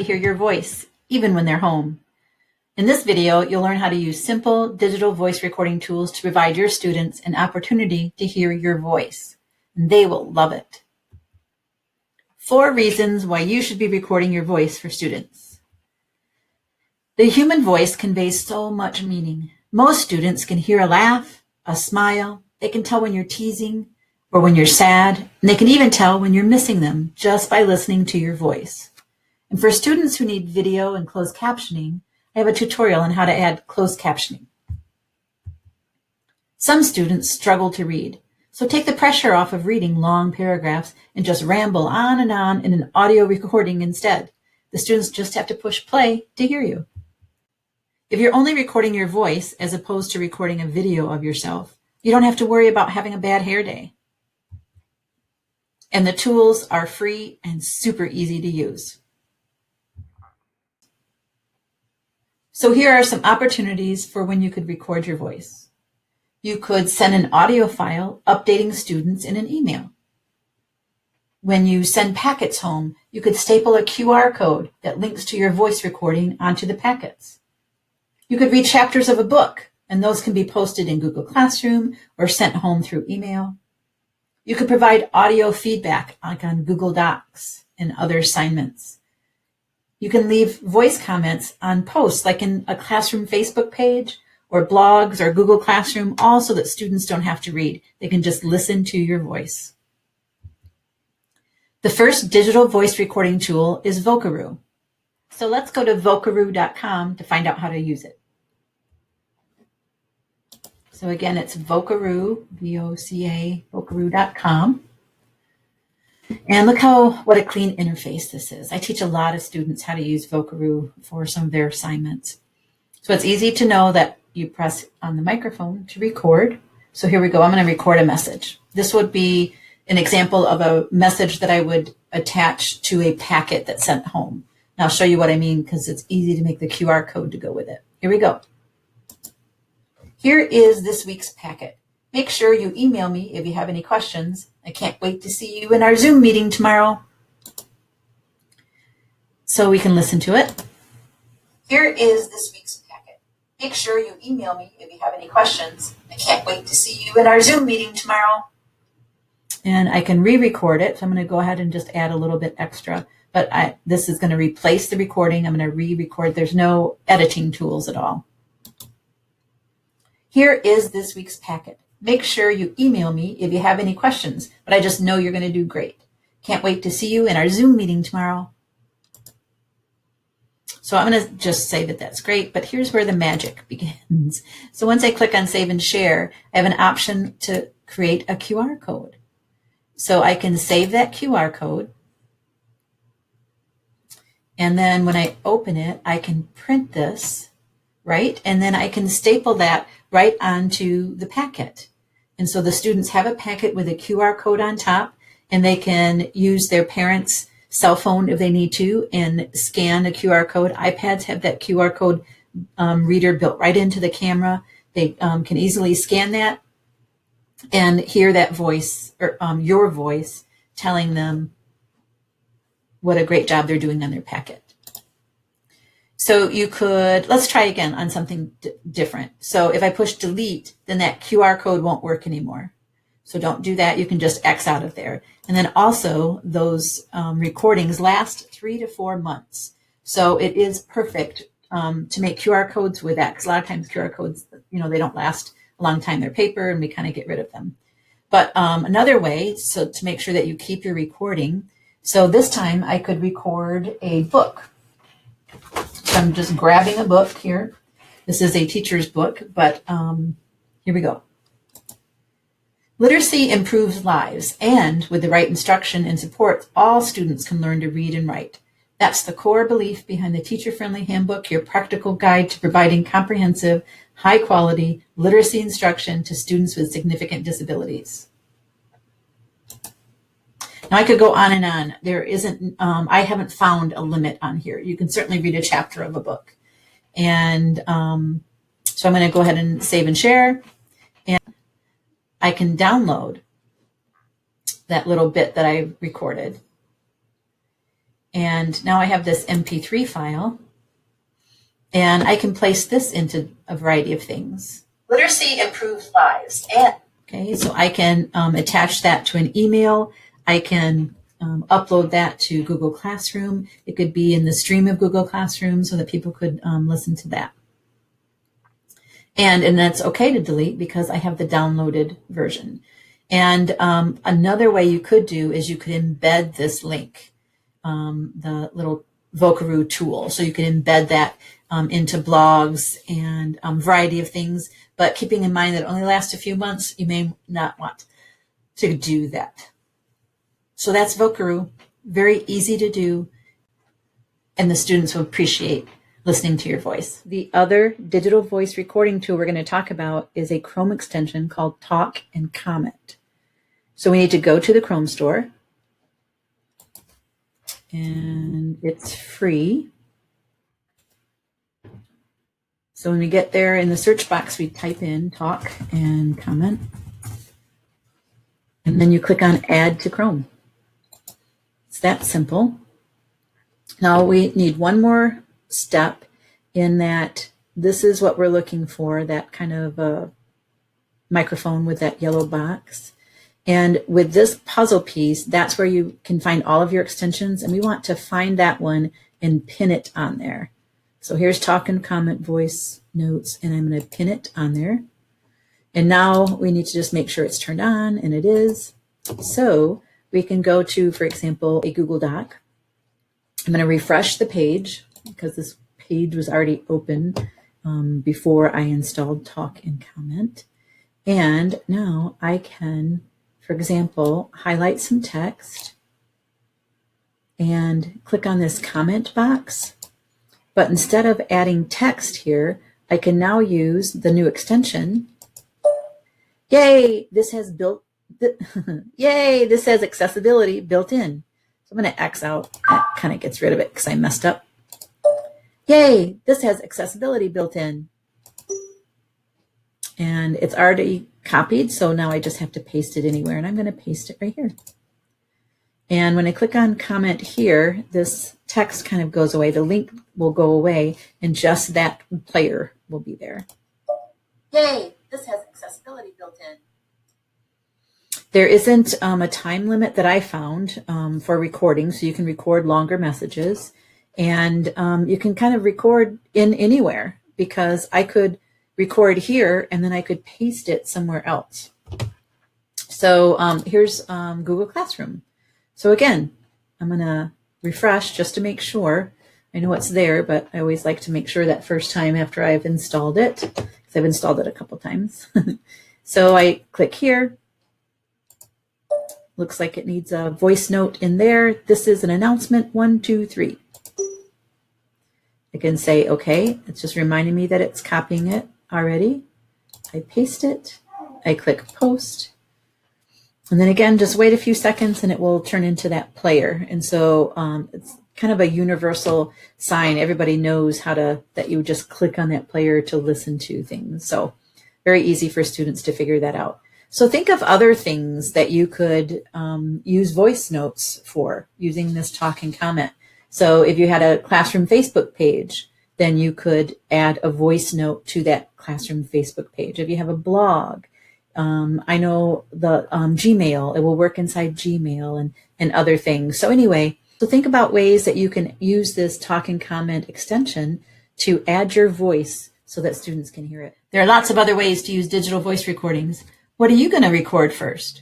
to hear your voice, even when they're home. In this video, you'll learn how to use simple digital voice recording tools to provide your students an opportunity to hear your voice. And they will love it. 4 reasons why you should be recording your voice for students. The human voice conveys so much meaning. Most students can hear a laugh, a smile. They can tell when you're teasing or when you're sad. And they can even tell when you're missing them just by listening to your voice. And for students who need video and closed captioning, I have a tutorial on how to add closed captioning. Some students struggle to read, so take the pressure off of reading long paragraphs and just ramble on in an audio recording instead. The students just have to push play to hear you. If you're only recording your voice as opposed to recording a video of yourself, you don't have to worry about having a bad hair day. And the tools are free and super easy to use. So here are some opportunities for when you could record your voice. You could send an audio file updating students in an email. When you send packets home, you could staple a QR code that links to your voice recording onto the packets. You could read chapters of a book, and those can be posted in Google Classroom or sent home through email. You could provide audio feedback like on Google Docs and other assignments. You can leave voice comments on posts like in a classroom Facebook page or blogs or Google Classroom, all so that students don't have to read. They can just listen to your voice. The first digital voice recording tool is Vocaroo. So let's go to vocaroo.com to find out how to use it. So again, it's Vocaroo, V-O-C-A, vocaroo.com. And look what a clean interface this is. I teach a lot of students how to use Vocaroo for some of their assignments. So it's easy to know that you press on the microphone to record. So here we go. I'm going to record a message. This would be an example of a message that I would attach to a packet that's sent home. And I'll show you what I mean because it's easy to make the QR code to go with it. Here we go. Here is this week's packet. Make sure you email me if you have any questions. I can't wait to see you in our Zoom meeting tomorrow so we can listen to it. Here is this week's packet. Make sure you email me if you have any questions. I can't wait to see you in our Zoom meeting tomorrow. And I can re-record it. So I'm going to go ahead and just add a little bit extra. But this is going to replace the recording. I'm going to re-record. There's no editing tools at all. Here is this week's packet. Make sure you email me if you have any questions, but I just know you're going to do great. Can't wait to see you in our Zoom meeting tomorrow. So I'm going to just say that that's great, but here's where the magic begins. So once I click on Save and Share, I have an option to create a QR code. So I can save that QR code. And then when I open it, I can print this, right? And then I can staple that right onto the packet. And so the students have a packet with a QR code on top, and they can use their parents' cell phone if they need to and scan a QR code. iPads have that QR code reader built right into the camera. They can easily scan that and hear that voice, or your voice, telling them what a great job they're doing on their packet. So you could, let's try again on something different. So if I push delete, then that QR code won't work anymore. So don't do that. You can just X out of there. And then also those recordings last 3 to 4 months. So it is perfect to make QR codes with that, because a lot of times QR codes, they don't last a long time. They're paper and we kind of get rid of them. But another way, so to make sure that you keep your recording. So this time I could record a book. So I'm just grabbing a book here. This is a teacher's book, but here we go. Literacy improves lives, and with the right instruction and support, all students can learn to read and write. That's the core belief behind the Teacher-Friendly Handbook, your practical guide to providing comprehensive, high-quality literacy instruction to students with significant disabilities. Now I could go on and on. There isn't, I haven't found a limit on here. You can certainly read a chapter of a book. And so I'm going to go ahead and save and share. And I can download that little bit that I recorded. And now I have this MP3 file, and I can place this into a variety of things. Literacy improves lives. Okay, so I can attach that to an email. I can upload that to Google Classroom. It could be in the stream of Google Classroom so that people could listen to that. And that's okay to delete because I have the downloaded version. And another way you could do is you could embed this link, the little Vocaroo tool. So you can embed that into blogs and a variety of things, but keeping in mind that it only lasts a few months, you may not want to do that. So that's Vocaroo. Very easy to do, and the students will appreciate listening to your voice. The other digital voice recording tool we're going to talk about is a Chrome extension called Talk and Comment. So we need to go to the Chrome store, and it's free. So when we get there in the search box, we type in Talk and Comment, and then you click on Add to Chrome. It's that simple. Now we need one more step in that this is what we're looking for, that kind of a microphone with that yellow box. And with this puzzle piece, that's where you can find all of your extensions, and we want to find that one and pin it on there. So here's Talk and Comment Voice Notes, and I'm going to pin it on there. And now we need to just make sure it's turned on, and it is. So we can go to, for example, a Google Doc. I'm going to refresh the page because this page was already open before I installed Talk and Comment. And now I can, for example, highlight some text and click on this comment box. But instead of adding text here, I can now use the new extension. Yay, this has Yay, this has accessibility built in. So I'm going to X out. That kind of gets rid of it because I messed up. Yay, this has accessibility built in. And it's already copied, so now I just have to paste it anywhere, and I'm going to paste it right here. And when I click on comment here, this text kind of goes away. The link will go away, and just that player will be there. Yay, this has accessibility built in. There isn't a time limit that I found for recording, so you can record longer messages, and you can kind of record in anywhere, because I could record here and then I could paste it somewhere else. So here's Google Classroom. So again, I'm going to refresh just to make sure. I know it's there, but I always like to make sure that first time after I've installed it, because I've installed it a couple times. So I click here. Looks like it needs a voice note in there. This is an announcement 1, 2, 3. I can say, okay, it's just reminding me that it's copying it already. I paste it. I click post. And then again, just wait a few seconds and it will turn into that player. And so it's kind of a universal sign. Everybody knows that you just click on that player to listen to things. So very easy for students to figure that out. So think of other things that you could use voice notes for using this Talk and Comment. So if you had a classroom Facebook page, then you could add a voice note to that classroom Facebook page. If you have a blog, I know the Gmail, it will work inside Gmail and other things. So anyway, so think about ways that you can use this Talk and Comment extension to add your voice so that students can hear it. There are lots of other ways to use digital voice recordings. What are you going to record first?